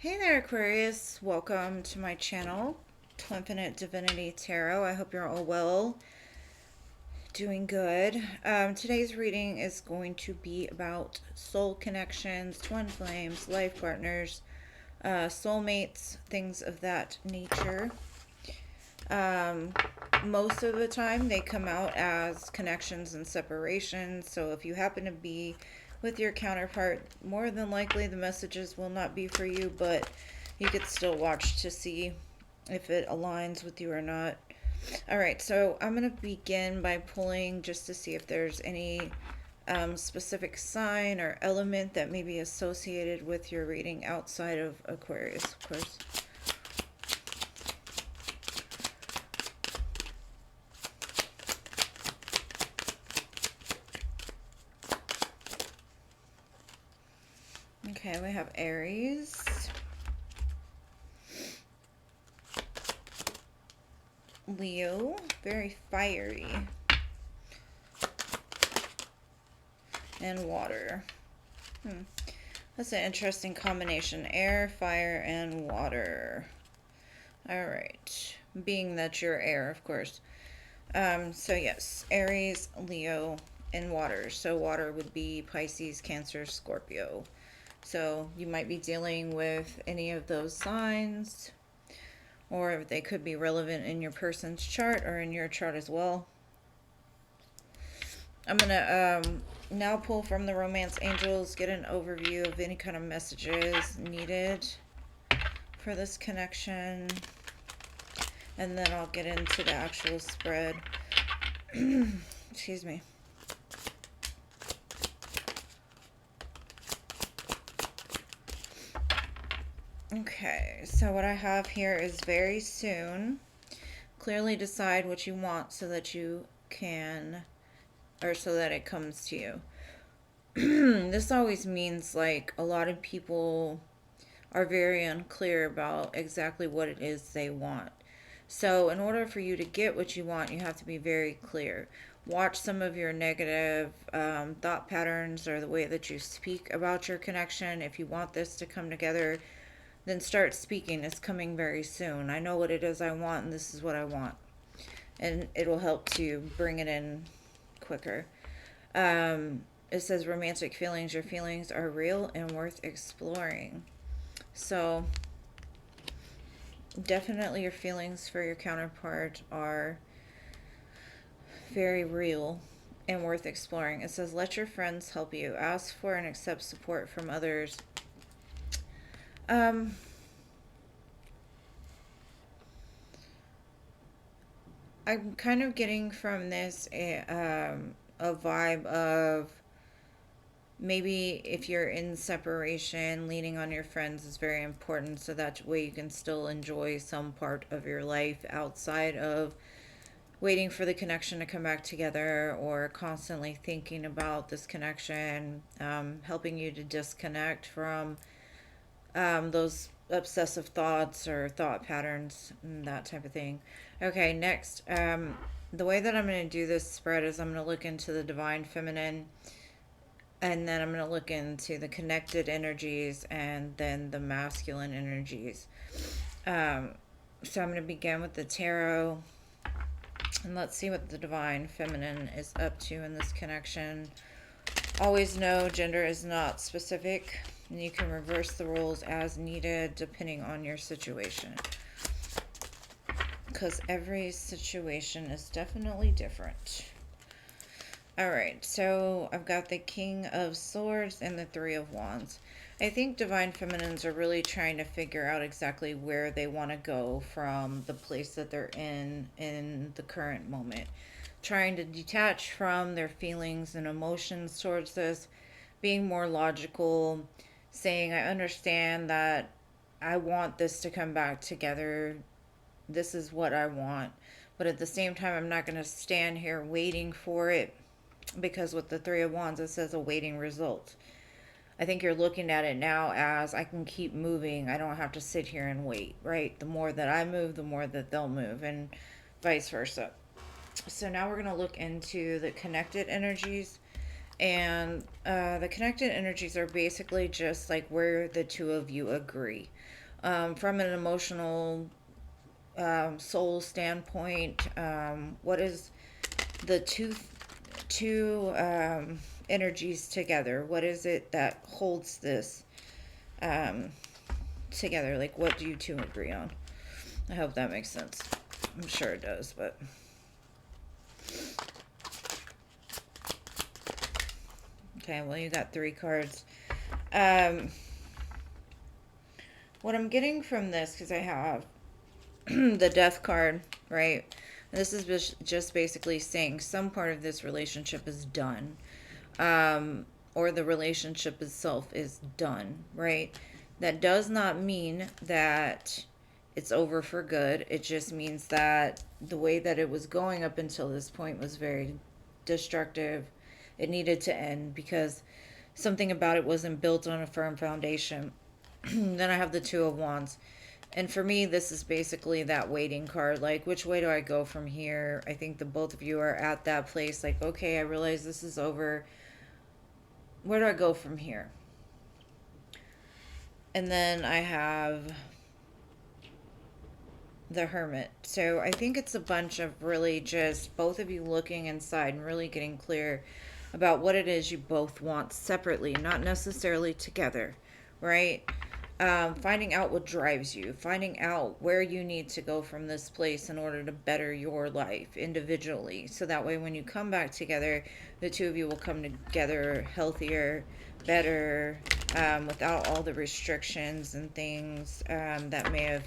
Hey there, Aquarius. Welcome to my channel, Twinfinite Divinity Tarot. I hope you're all well, doing good. Today's reading is going to be about soul connections, twin flames, life partners, soulmates, things of that nature. Most of the time, they come out as connections and separations. So if you happen to be with your counterpart, more than likely the messages will not be for you, but you could still watch to see if it aligns with you or not. Alright, so I'm going to begin by pulling just to see if there's any specific sign or element that may be associated with your reading outside of Aquarius, of course. Okay, we have Aries, Leo, very fiery, and water. That's an interesting combination, air, fire, and water. Alright, being that you're air, of course. So yes, Aries, Leo, and water. So water would be Pisces, Cancer, Scorpio. So you might be dealing with any of those signs, or they could be relevant in your person's chart or in your chart as well. I'm going to now pull from the Romance Angels, get an overview of any kind of messages needed for this connection, and then I'll get into the actual spread. Excuse me. Okay, so what I have here is very soon. Clearly decide what you want so that you can, or so that it comes to you. This always means like a lot of people are very unclear about exactly what it is they want. So in order for you to get what you want, you have to be very clear. Watch some of your negative thought patterns or the way that you speak about your connection. If you want this to come together, then start speaking. It's coming very soon. I know what it is I want, and this is what I want. And it will help to bring it in quicker. It says romantic feelings. Your feelings are real and worth exploring. So definitely your feelings for your counterpart are very real and worth exploring. It says let your friends help you. Ask for and accept support from others. I'm kind of getting from this a vibe of maybe if you're in separation, leaning on your friends is very important so that way you can still enjoy some part of your life outside of waiting for the connection to come back together or constantly thinking about this connection, helping you to disconnect from those obsessive thoughts or thought patterns and that type of thing. Okay, next, the way that I'm going to do this spread is I'm going to look into the divine feminine, and then I'm going to look into the connected energies and then the masculine energies. So I'm going to begin with the tarot, and let's see what the divine feminine is up to in this connection. Always know gender is not specific, and you can reverse the roles as needed depending on your situation, because every situation is definitely different. Alright, so I've got the King of Swords and the Three of Wands. I think divine feminines are really trying to figure out exactly where they want to go from the place that they're in the current moment. Trying to detach from their feelings and emotions towards this, being more logical, saying, I understand that I want this to come back together. This is what I want. But at the same time, I'm not going to stand here waiting for it, because with the Three of Wands, it says awaiting results. I think you're looking at it now as I can keep moving. I don't have to sit here and wait, right? The more that I move, the more that they'll move, and vice versa. So now we're going to look into the connected energies And the connected energies are basically just like where the two of you agree. From an emotional soul standpoint, what is the two energies together? What is it that holds this um, together? Like, what do you two agree on? I hope that makes sense. I'm sure it does, but okay. Well, you got three cards. Um, what I'm getting from this, because I have the death card, right? This is just basically saying some part of this relationship is done, or the relationship itself is done, right? That does not mean that it's over for good. It just means that the way that it was going up until this point was very destructive. It needed to end because something about it wasn't built on a firm foundation. Then I have the Two of Wands. And for me, this is basically that waiting card. Like, which way do I go from here? I think the both of you are at that place. Like, okay, I realize this is over. Where do I go from here? And then I have the Hermit. So I think it's a bunch of really just both of you looking inside and really getting clear about what it is you both want separately, not necessarily together, right? Finding out what drives you, finding out where you need to go from this place in order to better your life individually. So that way, when you come back together, the two of you will come together healthier, better, without all the restrictions and things that may have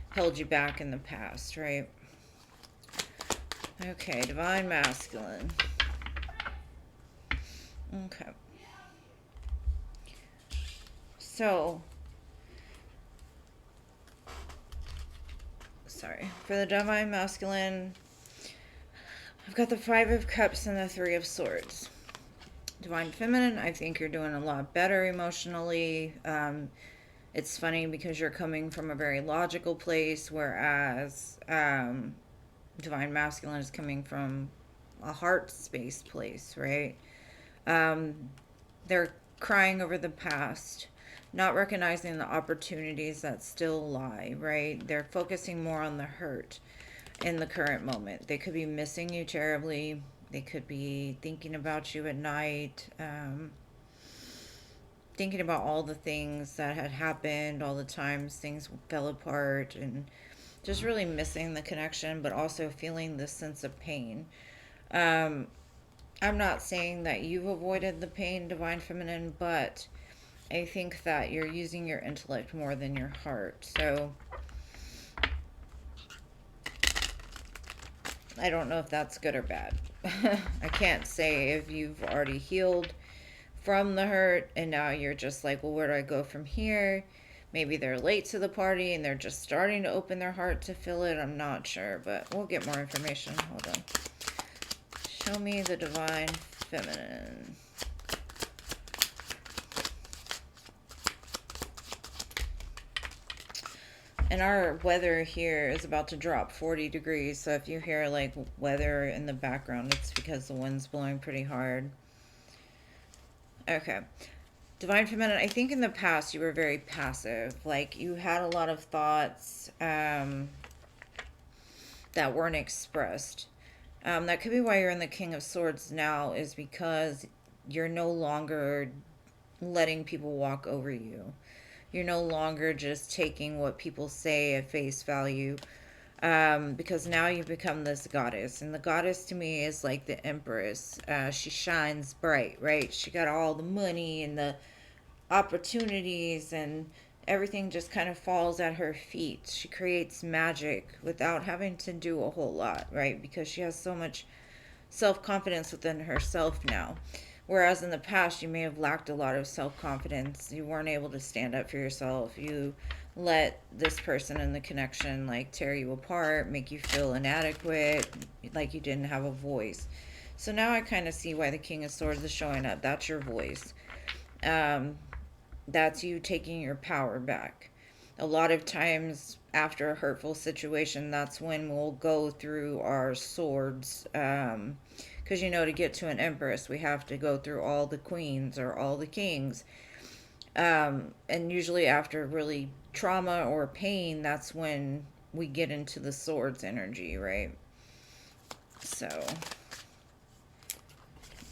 held you back in the past, right? Okay, Divine Masculine. Okay. So, sorry. For the Divine Masculine, I've got the Five of Cups and the Three of Swords. Divine Feminine, I think you're doing a lot better emotionally. It's funny because you're coming from a very logical place, whereas Divine Masculine is coming from a heart space place, right? Um, they're crying over the past, not recognizing the opportunities that still lie, right? They're focusing more on the hurt in the current moment. They could be missing you terribly. They could be thinking about you at night, thinking about all the things that had happened, all the times things fell apart, and just really missing the connection, but also feeling this sense of pain. Um, I'm not saying that you've avoided the pain, Divine Feminine, but I think that you're using your intellect more than your heart. So I don't know if that's good or bad. I can't say if you've already healed from the hurt and now you're just like, well, where do I go from here? Maybe they're late to the party and they're just starting to open their heart to feel it. I'm not sure, but we'll get more information. Hold on. Show me the Divine Feminine. And our weather here is about to drop 40 degrees. So if you hear like weather in the background, it's because the wind's blowing pretty hard. Okay. Divine Feminine, I think in the past you were very passive. Like you had a lot of thoughts that weren't expressed. That could be why you're in the King of Swords now, is because you're no longer letting people walk over you. You're no longer just taking what people say at face value, because now you've become this goddess. And the goddess to me is like the empress. She shines bright, right? She got all the money and the opportunities, and everything just kind of falls at her feet. She creates magic without having to do a whole lot, right? Because she has so much self confidence within herself now. Whereas in the past, you may have lacked a lot of self confidence. You weren't able to stand up for yourself. You let this person in the connection like tear you apart, make you feel inadequate, like you didn't have a voice. So now I kind of see why the King of Swords is showing up. That's your voice. Um, that's you taking your power back. A lot of times after a hurtful situation, that's when we'll go through our swords, because Because, you know, to get to an empress, we have to go through all the queens or all the kings. And usually after really trauma or pain, that's when we get into the swords energy, right? So,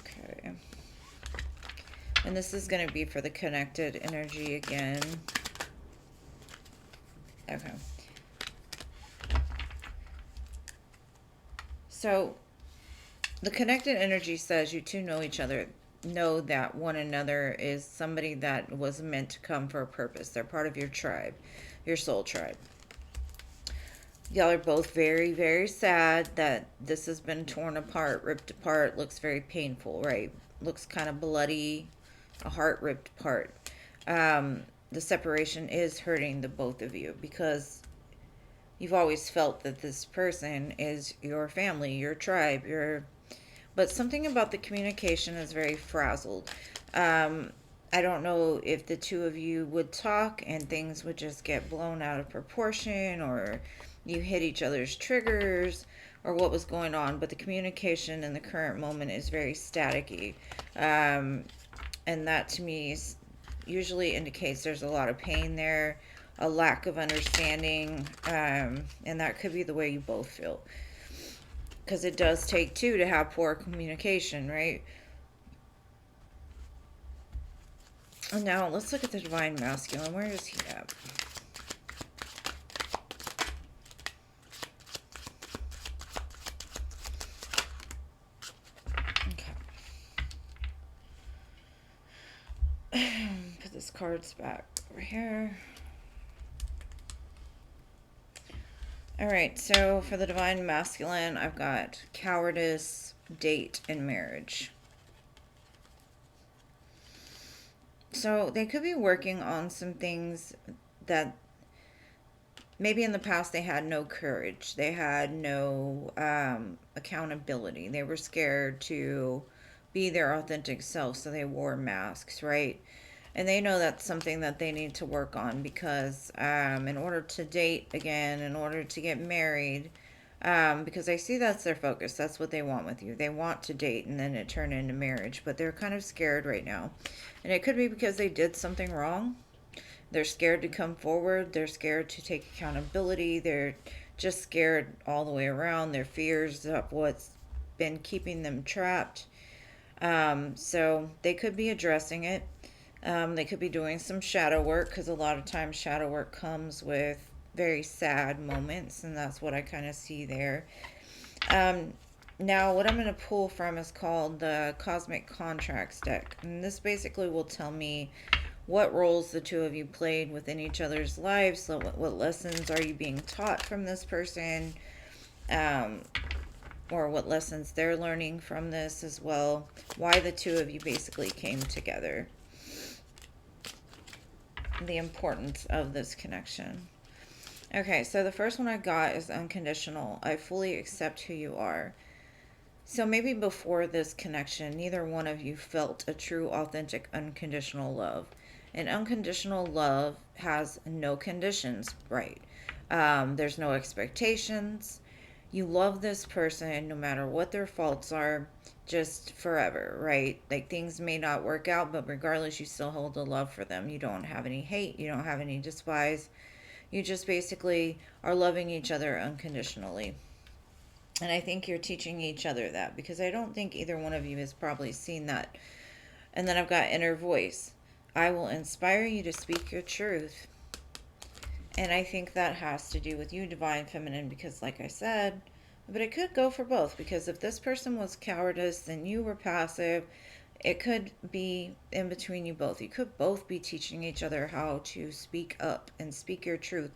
okay. And this is going to be for the connected energy again. Okay. So, the connected energy says you two know each other, know that one another is somebody that was meant to come for a purpose. They're part of your tribe, your soul tribe. Y'all are both very, very sad that this has been torn apart, ripped apart. Looks very painful, right? Looks kind of bloody, a heart ripped apart. The separation is hurting the both of you because you've always felt that this person is your family, your tribe, but something about the communication is very frazzled. I don't know if the two of you would talk and things would just get blown out of proportion, or you hit each other's triggers, or what was going on, but the communication in the current moment is very staticky. And that to me usually indicates there's a lot of pain there, a lack of understanding, and that could be the way you both feel. Because it does take two to have poor communication, right? And now let's look at the Divine Masculine. Where is he at? Okay. Put this cards back over here. Alright, so for the Divine Masculine, I've got cowardice, date, and marriage. So they could be working on some things that maybe in the past they had no courage. They had no accountability. They were scared to be their authentic self, so they wore masks, right? And they know that's something that they need to work on because in order to date again, in order to get married, because I see that's their focus. That's what they want with you. They want to date and then it turn into marriage, but they're kind of scared right now. And it could be because they did something wrong. They're scared to come forward. They're scared to take accountability. They're just scared all the way around. Their fears of what's been keeping them trapped. So they could be addressing it. They could be doing some shadow work because a lot of times shadow work comes with very sad moments, and that's what I kind of see there. Now, what I'm going to pull from is called the Cosmic Contracts deck, and this basically will tell me what roles the two of you played within each other's lives. So, what lessons are you being taught from this person, or what lessons they're learning from this as well. Why the two of you basically came together. The importance of this connection. Okay, so the first one I got is unconditional. I fully accept who you are. So maybe before this connection, neither one of you felt a true, authentic, unconditional love. And unconditional love has no conditions, right? There's no expectations. You love this person no matter what their faults are, just forever, right? Like things may not work out, but regardless, you still hold a love for them. You don't have any hate, you don't have any despise. You just basically are loving each other unconditionally. And I think you're teaching each other that because I don't think either one of you has probably seen that. And then I've got inner voice. I will inspire you to speak your truth. And I think that has to do with you, Divine Feminine, because like I said, but it could go for both because if this person was cowardice and you were passive, it could be in between you both. You could both be teaching each other how to speak up and speak your truth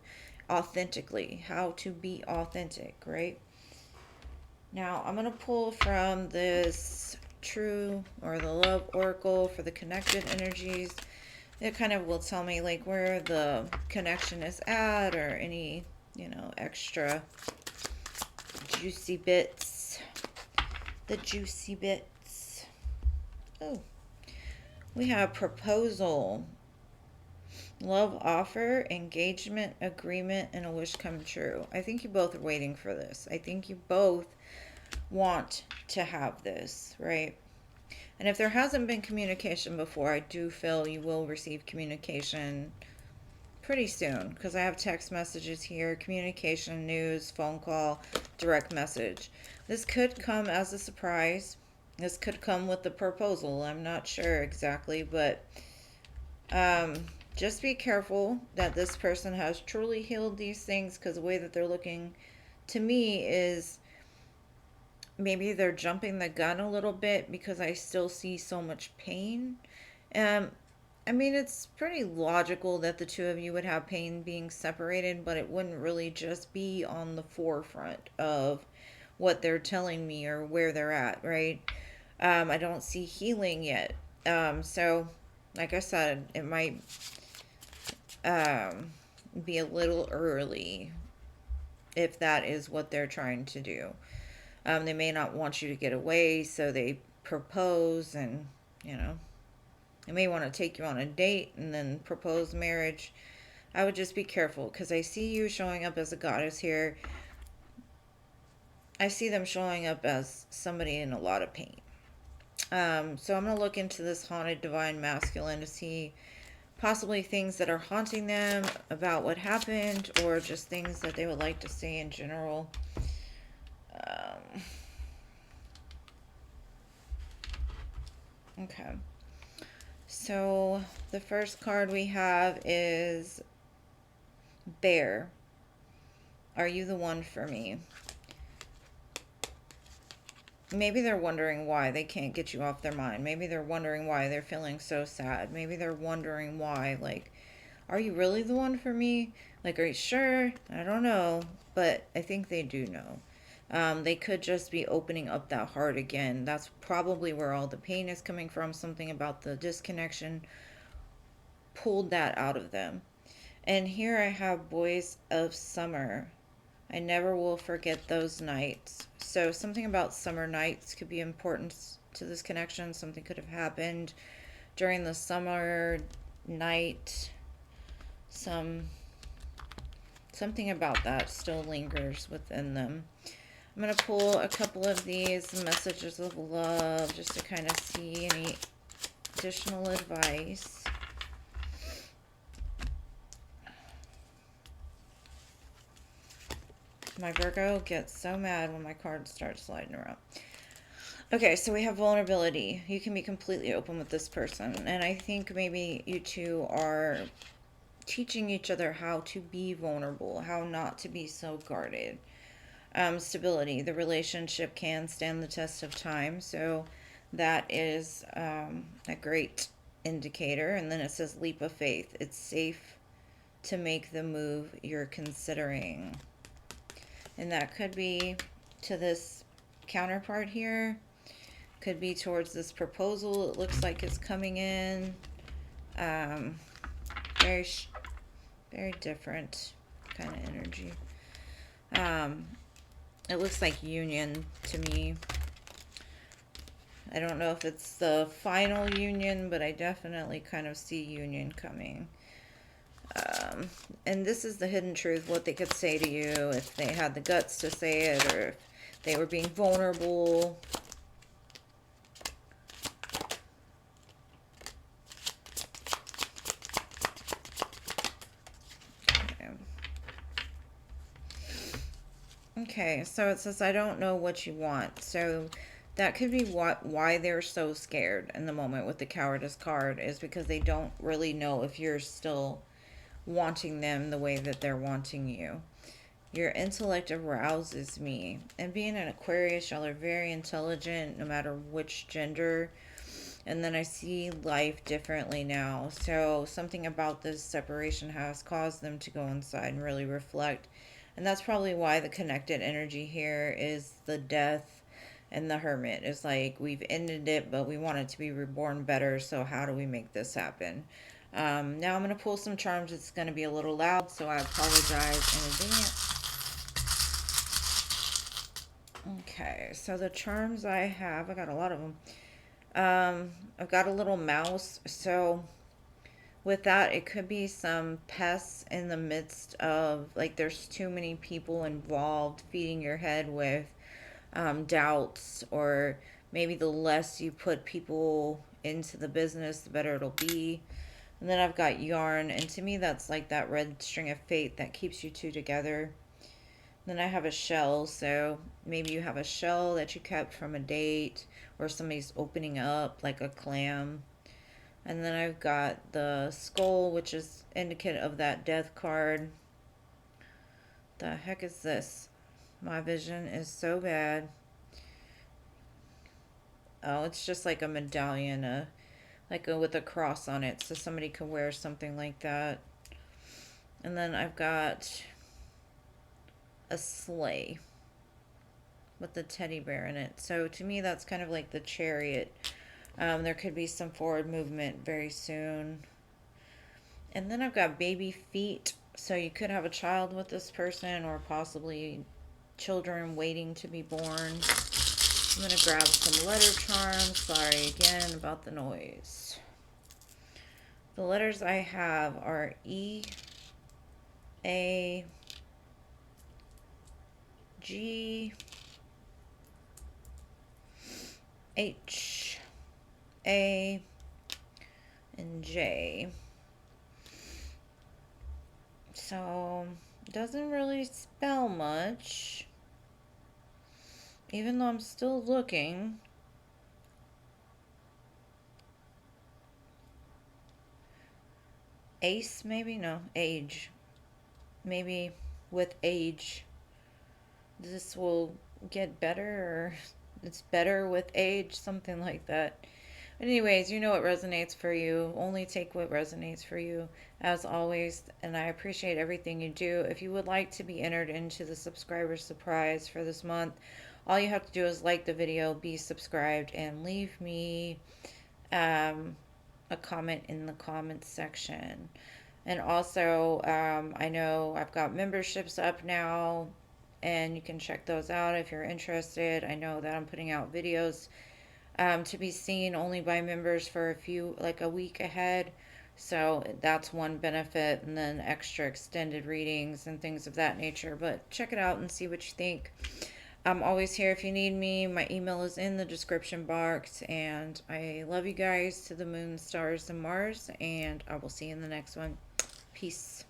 authentically, how to be authentic, right? Now, I'm going to pull from this true or the love oracle for the connected energies. It kind of will tell me like where the connection is at or any, extra juicy bits. The juicy bits. Oh, we have proposal, love offer, engagement, agreement, and a wish come true. I think you both are waiting for this. I think you both want to have this, right? And if there hasn't been communication before, I do feel you will receive communication pretty soon, because I have text messages here, communication, news, phone call, direct message. This could come as a surprise. This could come with the proposal. I'm not sure exactly, but um, just be careful that this person has truly healed these things, because the way that they're looking to me is maybe they're jumping the gun a little bit, because I still see so much pain. Um, I mean, it's pretty logical that the two of you would have pain being separated, but it wouldn't really just be on the forefront of what they're telling me or where they're at, right? I don't see healing yet. So, like I said, it might um, be a little early if that is what they're trying to do. They may not want you to get away, so they propose, and you know, they may want to take you on a date and then propose marriage. I would just be careful, because I see you showing up as a goddess here. I see them showing up as somebody in a lot of pain. So I'm going to look into this haunted divine masculine to see possibly things that are haunting them about what happened, or just things that they would like to say in general. Okay. So the first card we have is Bear. Are you the one for me? Maybe they're wondering why they can't get you off their mind. Maybe they're wondering why they're feeling so sad. Maybe they're wondering why, like, are you really the one for me? Like, are you sure? I don't know, but I think they do know. They could just be opening up that heart again. That's probably where all the pain is coming from. Something about the disconnection pulled that out of them. And here I have Boys of Summer. I never will forget those nights. So something about summer nights could be important to this connection. Something could have happened during the summer night. Something about that still lingers within them. I'm going to pull a couple of these messages of love just to kind of see any additional advice. My Virgo gets so mad when my cards start sliding around. Okay, so we have vulnerability. You can be completely open with this person. And I think maybe you two are teaching each other how to be vulnerable, how not to be so guarded. Stability. The relationship can stand the test of time. So that is a great indicator. And then it says leap of faith. It's safe to make the move you're considering. And that could be to this counterpart here. Could be towards this proposal. It looks like it's coming in. Very, very different kind of energy. It looks like union to me. I don't know if it's the final union, but I definitely kind of see union coming. And this is the hidden truth, what they could say to you if they had the guts to say it, or if they were being vulnerable. Okay, so it says, I don't know what you want. So that could be why they're so scared in the moment with the cowardice card, is because they don't really know if you're still wanting them the way that they're wanting you. Your intellect arouses me. And being an Aquarius, y'all are very intelligent no matter which gender. And then I see life differently now. So something about this separation has caused them to go inside and really reflect. And that's probably why the connected energy here is the death and the hermit. It's like, we've ended it, but we want it to be reborn better. So how do we make this happen? Now I'm going to pull some charms. It's going to be a little loud, so I apologize in advance. Okay, so the charms I have, I got a lot of them. I've got a little mouse, so with that, it could be some pests in the midst of, like, there's too many people involved feeding your head with doubts, or maybe the less you put people into the business, the better it'll be. And then I've got yarn, and to me, that's like that red string of fate that keeps you two together. Then I have a shell, so maybe you have a shell that you kept from a date, or somebody's opening up like a clam. And then I've got the skull, which is indicative of that death card. The heck is this? My vision is so bad. Oh, it's just like a medallion, with a cross on it, so somebody could wear something like that. And then I've got a sleigh with the teddy bear in it. So to me, that's kind of like the chariot. There could be some forward movement very soon. And then I've got baby feet. So you could have a child with this person, or possibly children waiting to be born. I'm going to grab some letter charms. Sorry again about the noise. The letters I have are E, A, G, H, A, and J. So, doesn't really spell much, even though I'm still looking. Ace, maybe? No, age. Maybe with age, this will get better, or it's better with age, something like that. But anyways, you know what resonates for you. Only take what resonates for you, as always. And I appreciate everything you do. If you would like to be entered into the subscriber surprise for this month, all you have to do is like the video, be subscribed, and leave me a comment in the comments section. And also, I know I've got memberships up now, and you can check those out if you're interested. I know that I'm putting out videos to be seen only by members for like a week ahead. So that's one benefit, and then extra extended readings and things of that nature. But check it out and see what you think. I'm always here if you need me. My email is in the description box, and I love you guys to the moon, stars, and Mars, and I will see you in the next one. Peace.